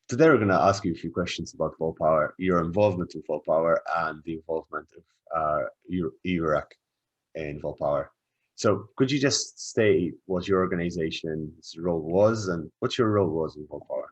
Today we're going to ask you a few questions about Volpower, your involvement in Volpower, and the involvement of EURAC in Volpower. So could you just state what your organization's role was and what your role was in Volpower?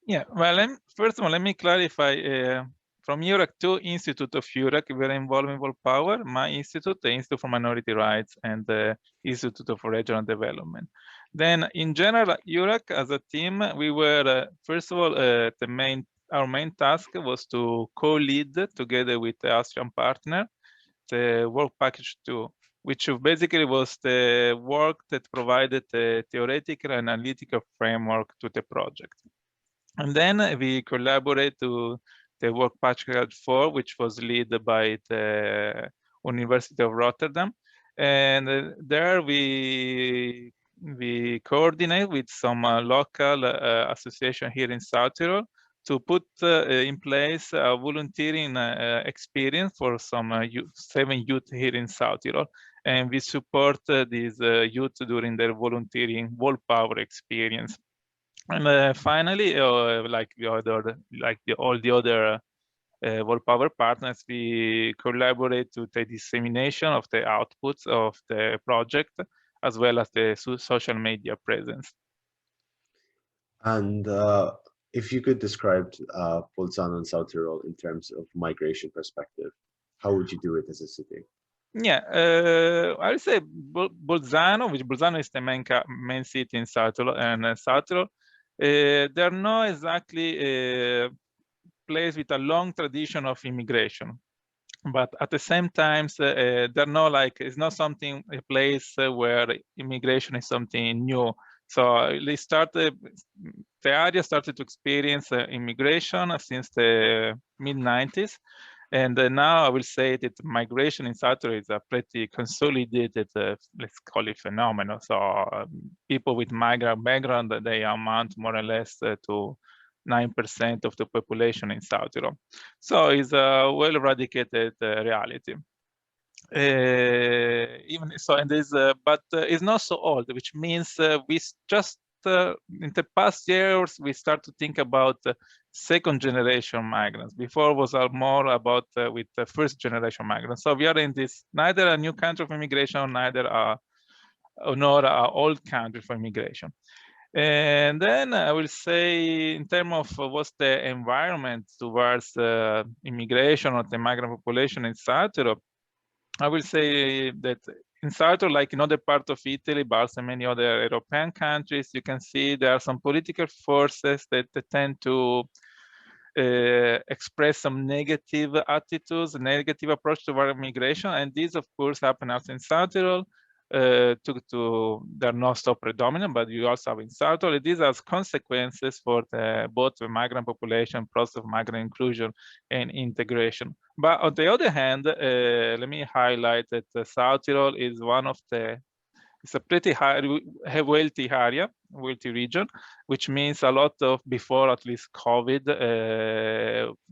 Yeah, well, first of all, let me clarify. From EURAC to Institute of EURAC, we are involved in Volpower. My institute, the Institute for Minority Rights, and the Institute of Regional Development. Then, in general, EURAC as a team, we were first of all our main task was to co-lead together with the Austrian partner the work package 2, which basically was the work that provided the theoretical and analytical framework to the project. And then we collaborate to the work package 4, which was led by the University of Rotterdam. And there we coordinate with some local association here in South Tyrol to put in place a volunteering experience for some 7 youth here in South Tyrol. And we support these youth during their volunteering Volpower experience. And finally, like all the other Volpower partners, we collaborate to the dissemination of the outputs of the project, as well as the social media presence. And if you could describe Bolzano and South Tyrol in terms of migration perspective, how would you do it as a city? Yeah, I would say Bolzano, which Bolzano is the main city in South Tyrol, and South Tyrol, they're not exactly a place with a long tradition of immigration, but at the same time, they're not like, it's not something, a place where immigration is something new. So the area started to experience immigration since the mid-90s. And now I will say that migration in South Tyrol is a pretty consolidated, let's call it, phenomenon. So people with migrant background, they amount more or less to 9% of the population in South Tyrol. So it's a well-eradicated reality. Even so, and but it's not so old, which means we just in the past years we start to think about second generation migrants. Before was more about with the first generation migrants. So we are in this neither a new country of immigration, neither nor an old country for immigration. And then I will say, in terms of what's the environment towards immigration or the migrant population in South Tyrol, I will say that in South Tyrol, like in other parts of Italy, but also many other European countries, you can see there are some political forces that tend to express some negative attitudes, negative approach toward immigration, and these, of course, happen also in South Tyrol. They're not so predominant, but you also have in South Tyrol. These are consequences for both the migrant population, process of migrant inclusion and integration. But on the other hand, let me highlight that South Tyrol is one of it's a pretty wealthy area, wealthy region, which means a lot of, before at least COVID,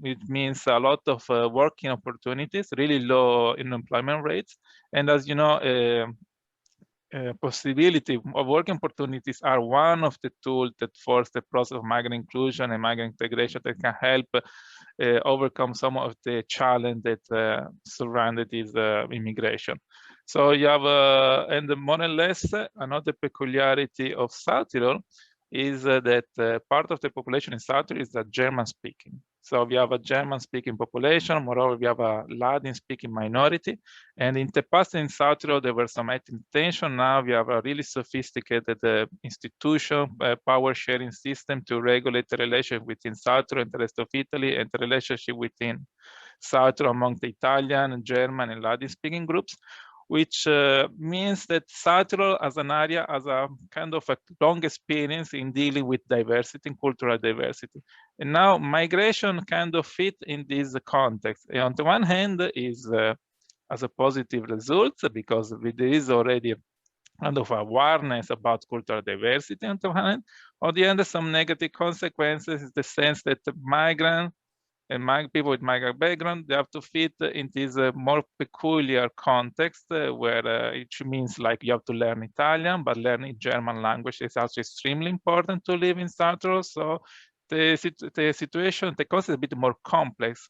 it means a lot of working opportunities, really low unemployment rates. And as you know, possibility of work opportunities are one of the tools that force the process of migrant inclusion and migrant integration that can help overcome some of the challenge that surrounded this immigration. So you have, and more or less, another peculiarity of South Tyrol is that part of the population in South Tyrol is German speaking. So we have a German-speaking population. Moreover, we have a Ladin-speaking minority. And in the past in South Tyrol, there were some ethnic tension. Now we have a really sophisticated institution, power-sharing system to regulate the relationship within South Tyrol and the rest of Italy, and the relationship within South Tyrol among the Italian, German, and Ladin-speaking groups, which means that South Tyrol as an area has a kind of a long experience in dealing with diversity and cultural diversity. And now migration kind of fit in this context. And on the one hand is as a positive result, because there is already kind of awareness about cultural diversity on the one hand. On the other, some negative consequences is the sense that the migrant and people with migrant background, they have to fit in this more peculiar context where it means like you have to learn Italian, but learning German language is also extremely important to live in South Tyrol. So the concept is a bit more complex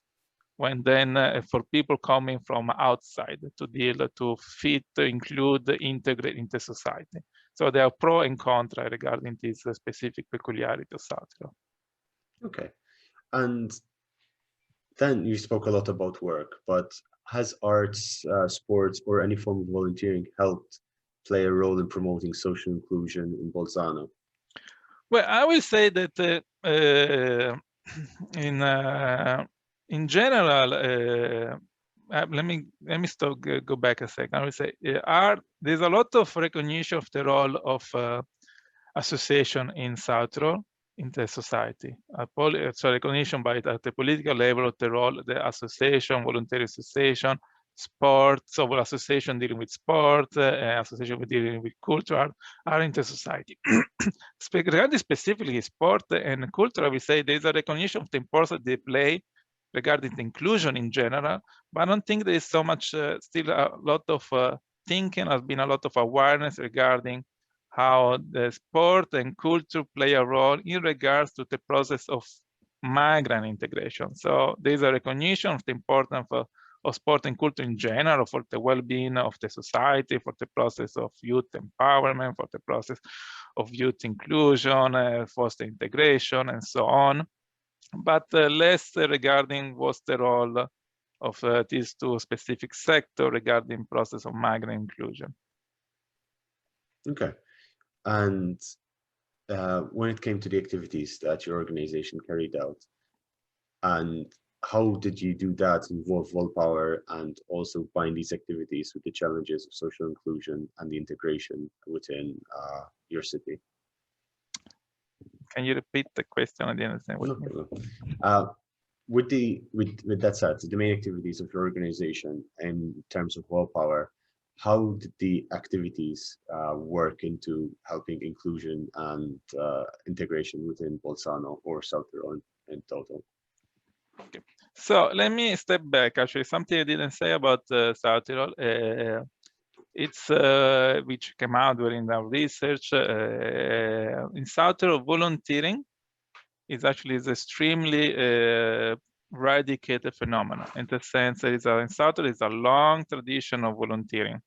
when then for people coming from outside to fit, include, integrate into society. So there are pro and contra regarding this specific peculiarity of South Tirol. Okay, and then you spoke a lot about work, but has arts, sports, or any form of volunteering helped play a role in promoting social inclusion in Bolzano? Well, I will say that in general, let me go back a second. I will say there's a lot of recognition of the role of association in South Tirol in the society. So recognition by at the political level of the role, the association, voluntary association, sport, so association dealing with sport, association dealing with culture are in the society. Regarding specifically sport and culture, we say there's a recognition of the importance they play regarding the inclusion in general, but I don't think there is so much, still a lot of thinking, has been a lot of awareness regarding how the sport and culture play a role in regards to the process of migrant integration. So there's a recognition of the importance of sport and culture in general for the well-being of the society, for the process of youth empowerment, for the process of youth inclusion, foster integration, and so on. But less regarding what's the role of these two specific sectors regarding process of migrant inclusion. Okay, and when it came to the activities that your organization carried out, and how did you do that, involve Volpower, and also bind these activities with the challenges of social inclusion and the integration within your city? Can you repeat the question? I didn't understand what you mean. With that said, the main activities of your organization in terms of Volpower, how did the activities work into helping inclusion and integration within Bolzano or South Tirol in total? Okay. So let me step back. Actually, something I didn't say about South Tirol. It's which came out during our research. In South Tirol, volunteering is actually extremely eradicated phenomenon, in the sense that in South Tirol is a long tradition of volunteering.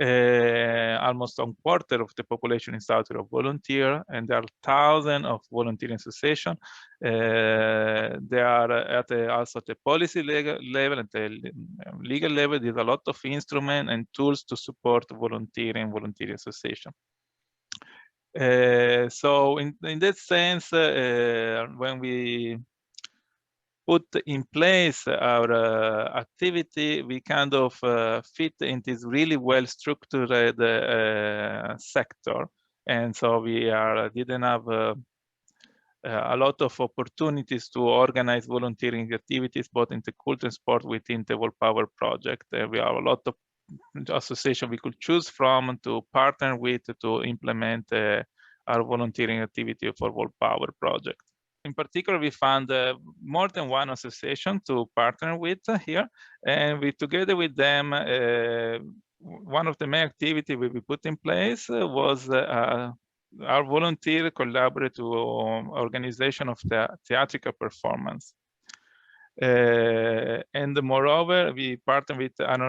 Almost 1/4 of the population in South Tirol volunteer, and there are thousands of volunteering associations. They are at also the policy level and the legal level. There's a lot of instruments and tools to support volunteering association. So in that sense, when we put in place our activity, we kind of fit in this really well-structured sector. And so we didn't have a lot of opportunities to organize volunteering activities, both in the culture and sport within the Volpower project. We have a lot of associations we could choose from to partner with to implement our volunteering activity for Volpower project. In particular, we found more than one association to partner with here, and we together with them, one of the main activities we put in place was our volunteer collaborative organization of the theatrical performance. And moreover, we partner with an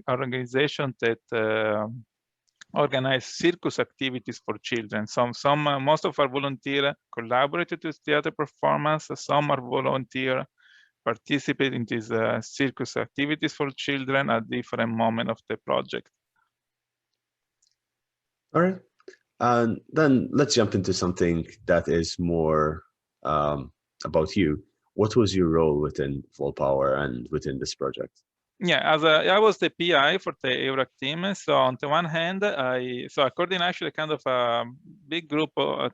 organization that organize circus activities for children. Most of our volunteers collaborated with theater performance. Some are volunteer participate in these circus activities for children at different moments of the project. All right, and then let's jump into something that is more about you. What was your role within Volpower and within this project? Yeah, I was the PI for the EURAC team. So on the one hand, I coordinated actually kind of a big group, a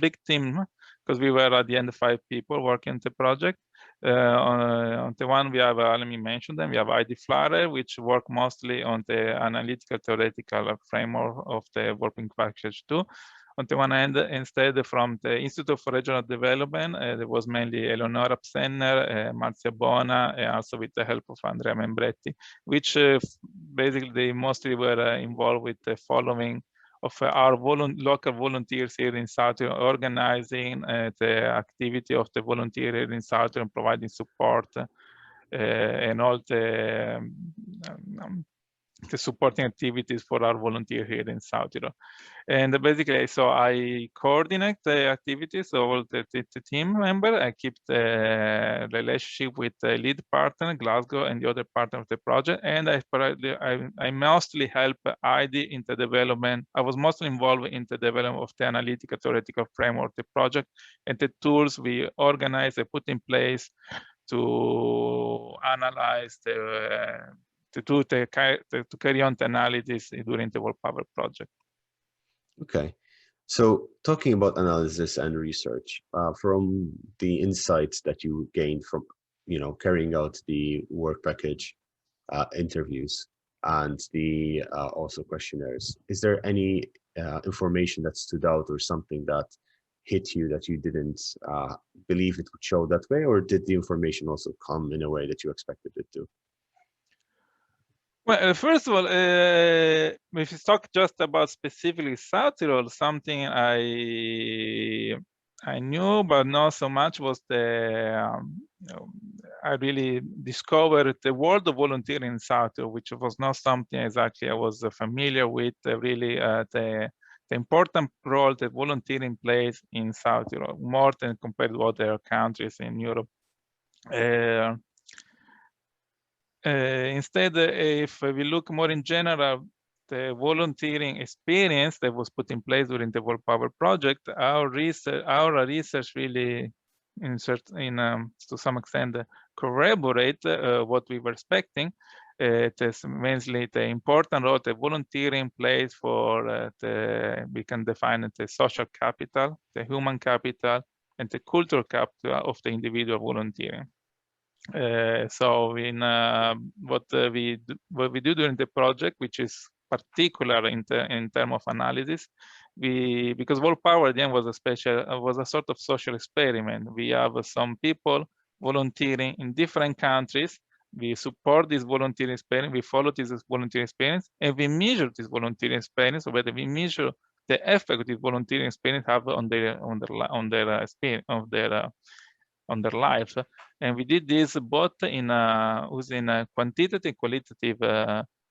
big team, because we were at the end 5 people working on the project. On the one we have, let me mention them. We have ID Flare, which work mostly on the analytical theoretical framework of the working package 2. On the one hand, instead from the Institute for Regional Development, there was mainly Eleonora Psenner, Marzia Bona, and also with the help of Andrea Membretti, which basically they mostly were involved with the following of our local volunteers here in South Europe, organizing the activity of the volunteer here in South Europe, providing support and all the supporting activities for our volunteer here in South Europe. And basically, so I coordinate the activities of all the team member. I keep the relationship with the lead partner, Glasgow, and the other partner of the project. And I mostly help Heidi in the development. I was mostly involved in the development of the analytical theoretical framework of the project and the tools we organize and put in place to analyze to carry on the analysis during the Volpower project. Okay, so talking about analysis and research, from the insights that you gained from, carrying out the work package interviews and the also questionnaires, is there any information that stood out or something that hit you that you didn't believe it would show that way, or did the information also come in a way that you expected it to? Well, first of all, if you talk just about specifically South Tyrol, something I knew, but not so much, was I really discovered the world of volunteering in South Tyrol, which was not something exactly I was familiar with. Really, the important role that volunteering plays in South Tyrol, more than compared to other countries in Europe. Instead, if we look more in general, the volunteering experience that was put in place during the Volpower project, our research really, to some extent, corroborate what we were expecting. It is mainly the important role the volunteering plays for we can define it as social capital, the human capital, and the cultural capital of the individual volunteering. So in what we do during the project, which is particular in terms of analysis, because Volpower then was a sort of social experiment. We have some people volunteering in different countries. We support this volunteering experience. We follow this volunteering experience, and we measure this volunteering experience. So whether we measure the effect this volunteering experience have on their lives. And we did this both using quantitative and qualitative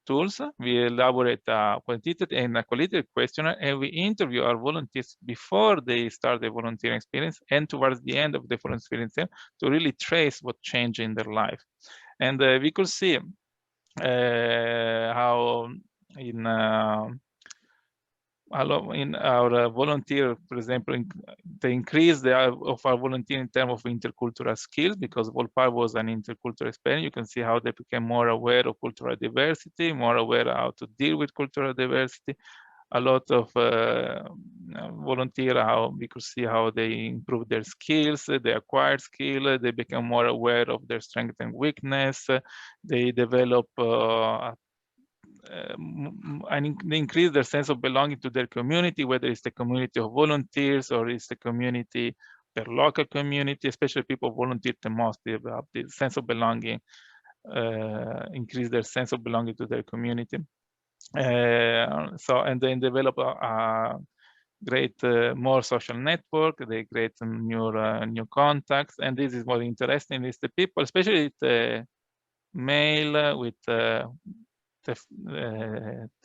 tools. We elaborate a quantitative and a qualitative questionnaire, and we interview our volunteers before they start the volunteering experience and towards the end of the volunteering experience to really trace what changed in their life. And we could see how in our volunteer, for example, the increase of our volunteer in terms of intercultural skills, because Volpower was an intercultural experience. You can see how they became more aware of cultural diversity, more aware how to deal with cultural diversity. A lot of volunteer, how we could see how they improve their skills, they acquired skill, they become more aware of their strength and weakness. They develop and they increase their sense of belonging to their community, whether it's the community of volunteers or it's the community, their local community, especially people volunteer the most. They have the sense of belonging, increase their sense of belonging to their community. And then develop a great more social network. They create some new contacts, and this is what interesting is the people, especially the male with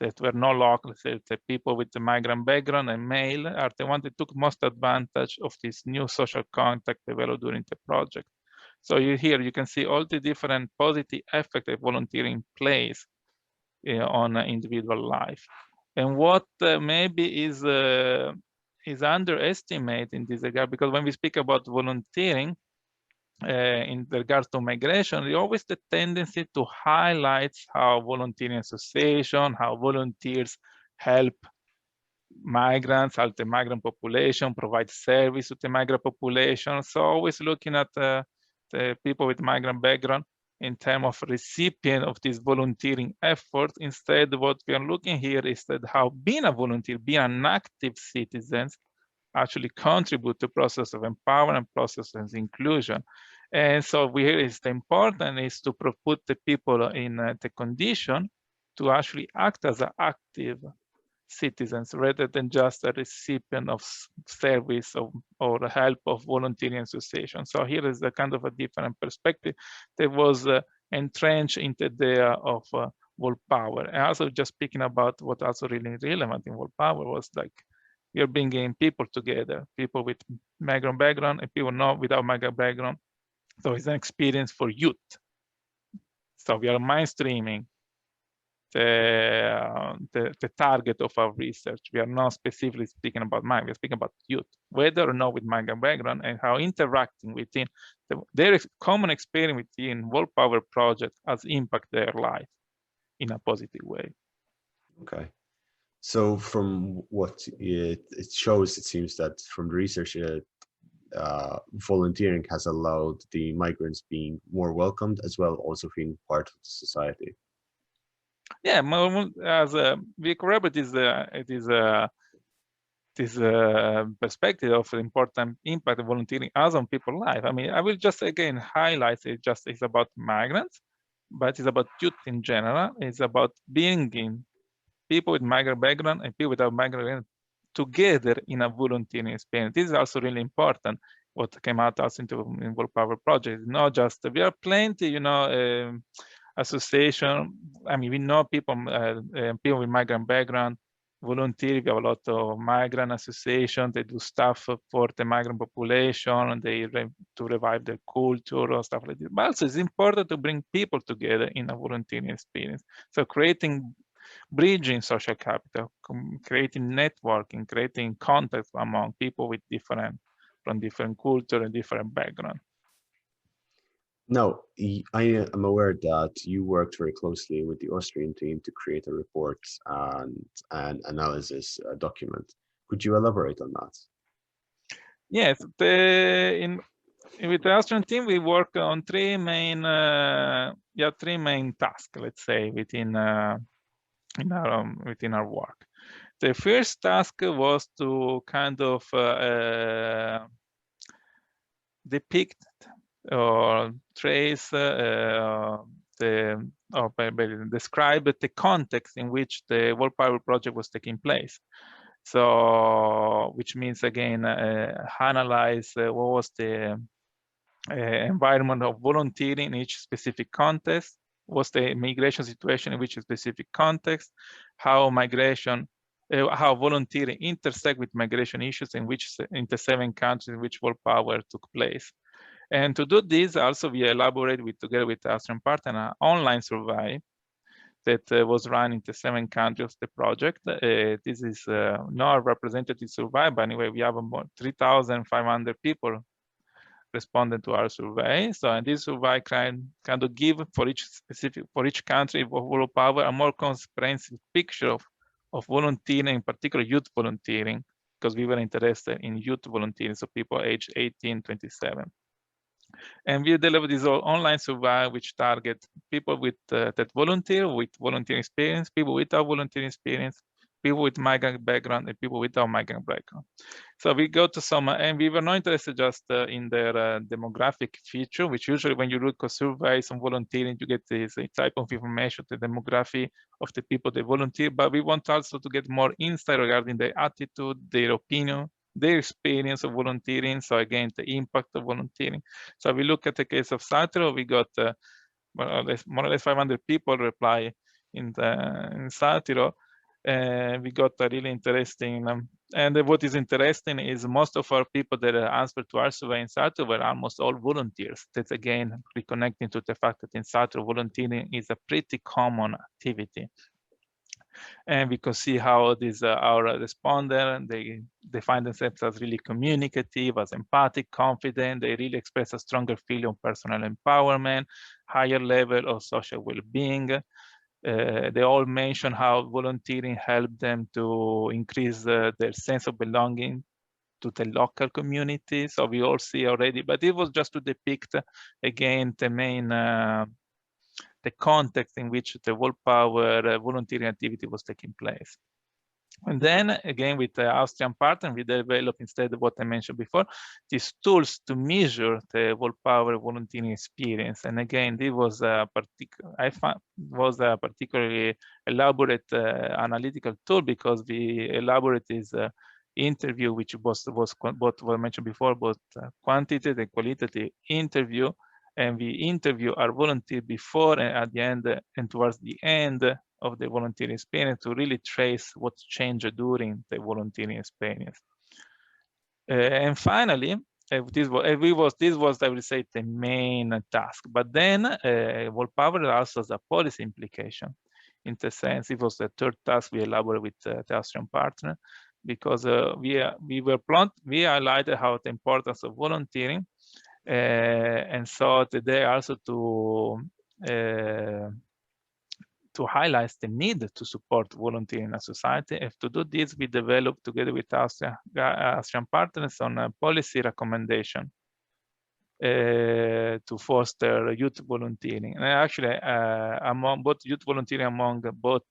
that were no local, the people with the migrant background and male are the ones that took most advantage of this new social contact developed during the project. So here you can see all the different positive effects that volunteering plays on individual life. And what maybe is underestimated in this regard, because when we speak about volunteering, in regards to migration, we always the tendency to highlight how volunteering association, how volunteers help migrants, help the migrant population, provide service to the migrant population. So always looking at the people with migrant background in terms of recipient of this volunteering effort. Instead, what we are looking here is that how being a volunteer, being an active citizen, actually contribute to process of empowerment, process of inclusion. And so here is the important is to put the people in the condition to actually act as an active citizens rather than just a recipient of service or help of volunteering association. So here is a kind of a different perspective that was entrenched into the of Volpower. And also just speaking about what also really relevant in Volpower was like you're bringing people together, people with migrant background and people not without migrant background. So it's an experience for youth. So we are mainstreaming the target of our research. We are not specifically speaking about migrants, we're speaking about youth, whether or not with migrant background and how interacting within their common experience within Volpower project has impacted their life in a positive way. Okay. So from what it shows, it seems that from the research, volunteering has allowed the migrants being more welcomed as well, also being part of the society. Yeah, as we corroborate this perspective of the important impact of volunteering has on people's life. I mean, I will just again highlight it's about migrants, but it's about youth in general. It's about bringing people with migrant background and people without migrant background together in a volunteering experience. This is also really important. What came out also in Volpower project, not just we are plenty, you know, association. I mean, we know people people with migrant background volunteer. We have a lot of migrant associations. They do stuff for the migrant population, and they to revive their culture or stuff like this. But also, it's important to bring people together in a volunteering experience. So bridging social capital, creating networking, creating contacts among people with from different culture and different background. Now, I am aware that you worked very closely with the Austrian team to create a report and an analysis document. Could you elaborate on that? Yes, with the Austrian team, we work on three main tasks, let's say, within our work. The first task was to kind of depict or trace describe the context in which the Volpower project was taking place. So, which means again, analyze what was the environment of volunteering in each specific context, what's the migration situation in which specific context, how volunteering intersect with migration issues in the 7 countries in which Volpower took place. And to do this, also we elaborate together with the Austrian partner an online survey that was run in the 7 countries of the project. This is not a representative survey, but anyway, we have about 3,500 people responded to our survey. So, and this survey kind of give for each country of Volpower a more comprehensive picture of volunteering, in particular youth volunteering, because we were interested in youth volunteering, so people aged 18-27. And we deliver this online survey which target people with that volunteer with volunteering experience, people without volunteering experience, people with migrant background, and people without migrant background. So we go to some, and we were not interested just in their demographic feature, which usually when you look at surveys on volunteering, you get this type of information, the demography of the people that volunteer, but we want also to get more insight regarding their attitude, their opinion, their experience of volunteering. So again, the impact of volunteering. So we look at the case of Satiro, we got more or less 500 people reply in Satiro. We got a really interesting, and what is interesting is most of our people that answered to our survey in Satiro were almost all volunteers. That's again reconnecting to the fact that in Satiro, volunteering is a pretty common activity. And we could see how these our respondents, they find themselves as really communicative, as empathic, confident. They really express a stronger feeling of personal empowerment, higher level of social well-being. They all mention how volunteering helped them to increase their sense of belonging to the local community. So we all see already, but it was just to depict again the main the context in which the Volpower volunteering activity was taking place. And then again, with the Austrian partner, we developed instead of what I mentioned before, these tools to measure the Volpower volunteering experience. And again, this was a particularly elaborate analytical tool, because we elaborate this interview, which was what I mentioned before, both quantitative and qualitative interview. And we interview our volunteer before and at the end and towards the end of the volunteering experience to really trace what changed during the volunteering experience. And finally, this was, I would say, the main task. But then Volpower also has a policy implication. In the sense, it was the third task we elaborated with the Austrian partner, because we highlighted how the importance of volunteering, and so today also to highlight the need to support volunteering in a society. And to do this, we developed together with Austrian partners on a policy recommendation to foster youth volunteering. And actually, among both youth volunteering among both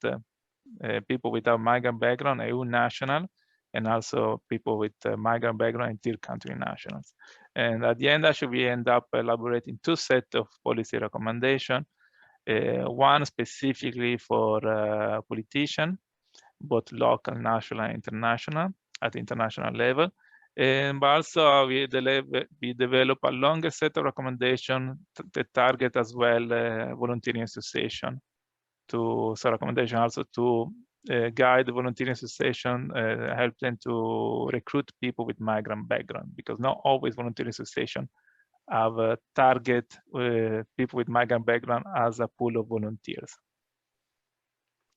people without migrant background, EU national, and also people with migrant background and third country nationals. And at the end, actually, we end up elaborating two sets of policy recommendations. One specifically for politicians, both local, national, and international, at international level. But also we develop a longer set of recommendations that target as well volunteering association. Recommendation also to guide the volunteering association, help them to recruit people with migrant background, because not always volunteering association have target people with migrant background as a pool of volunteers.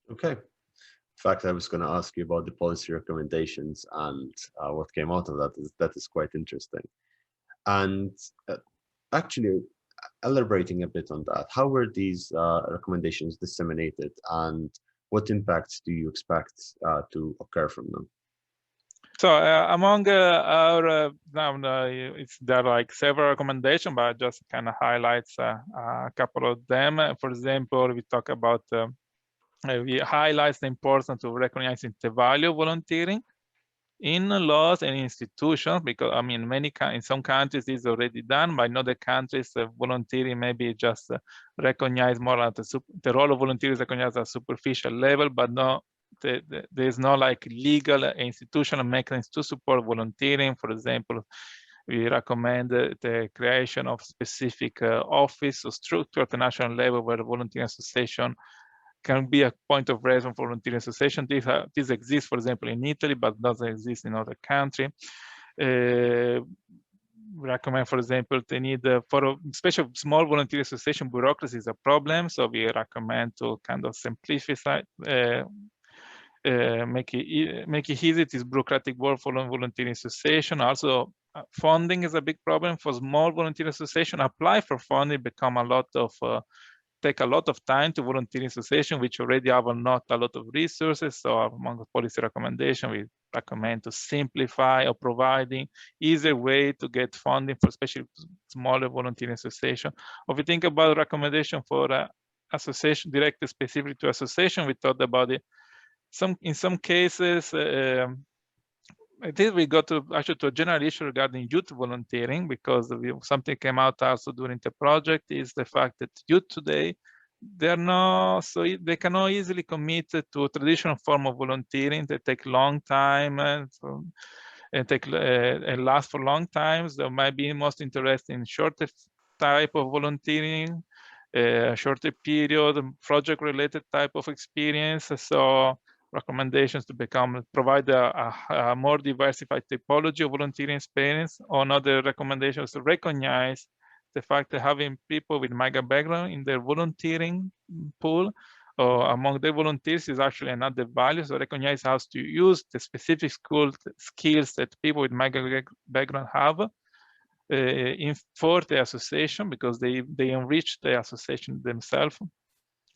Okay. In fact, I was going to ask you about the policy recommendations and what came out of that. That is quite interesting. And actually, elaborating a bit on that, how were these recommendations disseminated, and what impacts do you expect to occur from them? So among our, there are like several recommendations, but just kind of highlights a couple of them. For example, we talk about, we highlight the importance of recognizing the value of volunteering in laws and institutions, because I mean, in some countries this is already done, but in other countries volunteering maybe just recognized more at the role of volunteers recognized at a superficial level, but no, there's no like legal institutional mechanisms to support volunteering. For example, we recommend the creation of specific office or structure at the national level where the volunteering association can be a point of reference for volunteering association. This exists, for example, in Italy, but doesn't exist in other countries. We recommend, for example, the need for especially small volunteer association, bureaucracy is a problem. So we recommend to kind of simplify, make it easy, this bureaucratic work for volunteering association. Also, funding is a big problem for small volunteer association. Apply for funding become a lot of take a lot of time to volunteering association, which already have not a lot of resources. So among the policy recommendation, we recommend to simplify or providing easier way to get funding for especially smaller volunteering association. Or if we think about recommendation for association directed specifically to association, we thought about it. In some cases, I think we got to actually to a general issue regarding youth volunteering, because something came out also during the project is the fact that youth today, they cannot easily commit to a traditional form of volunteering. They take long time and last for long times. They might be most interested in shorter type of volunteering, shorter period, project-related type of experience. So recommendations to provide a more diversified typology of volunteering experience. Another recommendations to recognize the fact that having people with migrant background in their volunteering pool or among the volunteers is actually another value. So recognize how to use the specific skills that people with migrant background have for the association, because they enrich the association themselves.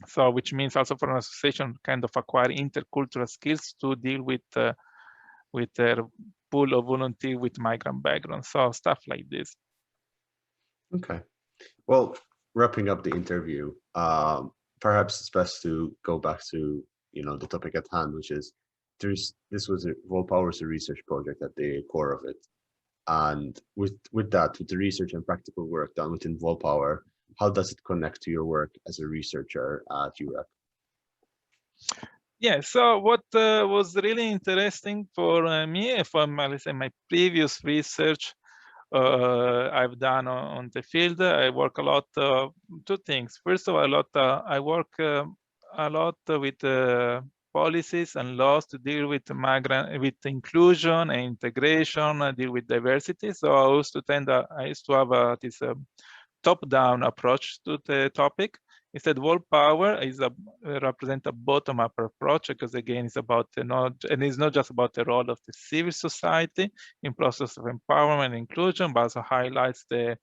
So which means also for an association kind of acquire intercultural skills to deal with their pool of volunteers with migrant background. So stuff like this. Okay. Well, wrapping up the interview, perhaps it's best to go back to the topic at hand, which is Volpower is a research project at the core of it. And with the research and practical work done within Volpower, how does it connect to your work as a researcher at EURAC? Yeah, so what was really interesting for me, from let's say my previous research I've done on the field, I work a lot, two things. First of all, I work a lot with policies and laws to deal with inclusion and integration, deal with diversity. So I used to have this top-down approach to the topic. Instead, Volpower represents a bottom-up approach, because again, it's about it's not just about the role of the civil society in process of empowerment and inclusion, but also highlights the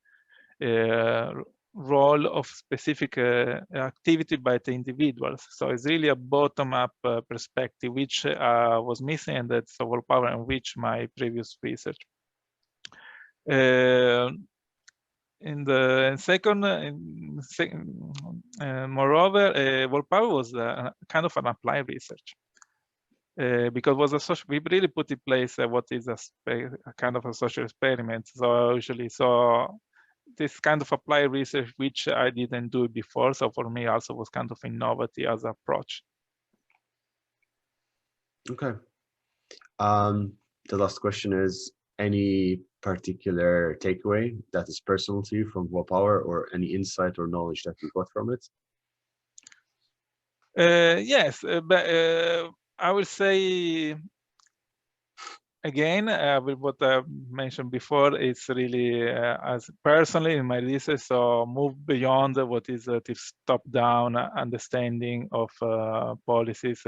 role of specific activity by the individuals. So it's really a bottom-up perspective, which was missing, and that's Volpower enriched my previous research. Moreover, Volpower was kind of an applied research, because we really put in place what is a kind of a social experiment. So usually, this kind of applied research, which I didn't do before, so for me also was kind of innovative as an approach. Okay. The last question is, any particular takeaway that is personal to you from Volpower, or any insight or knowledge that you got from it? Yes, but I will say, again, with what I mentioned before, it's really, as personally in my research, so move beyond what is this top-down understanding of policies,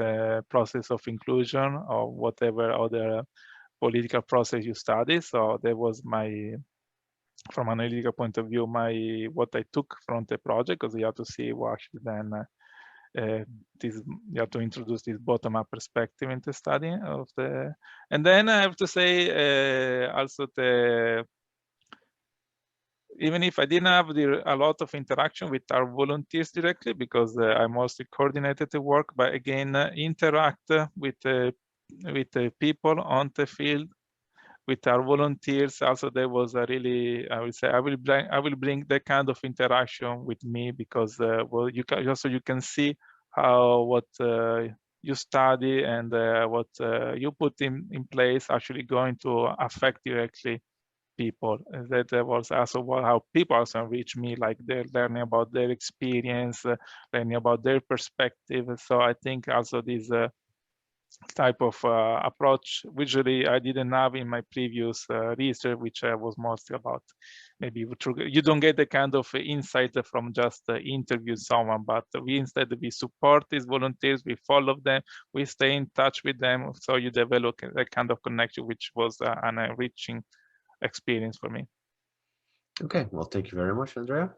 process of inclusion, or whatever other political process you study. So that was from an analytical point of view, what I took from the project, because you have to see what actually then you have to introduce this bottom-up perspective into study of the. And then I have to say also even if I didn't have a lot of interaction with our volunteers directly, because I mostly coordinated the work, but again interact with the people on the field, with our volunteers. Also, there was a really, I will say, I will bring that kind of interaction with me, because well, you can see how what you study and what you put in place actually going to affect directly people. That was also how people also reach me, like they're learning about their experience, learning about their perspective. So I think also this type of approach, which really I didn't have in my previous research, which was mostly about maybe you don't get the kind of insight from just interview someone, but we support these volunteers, we follow them, we stay in touch with them, so you develop that kind of connection, which was an enriching experience for me. Okay, well, thank you very much, Andrea.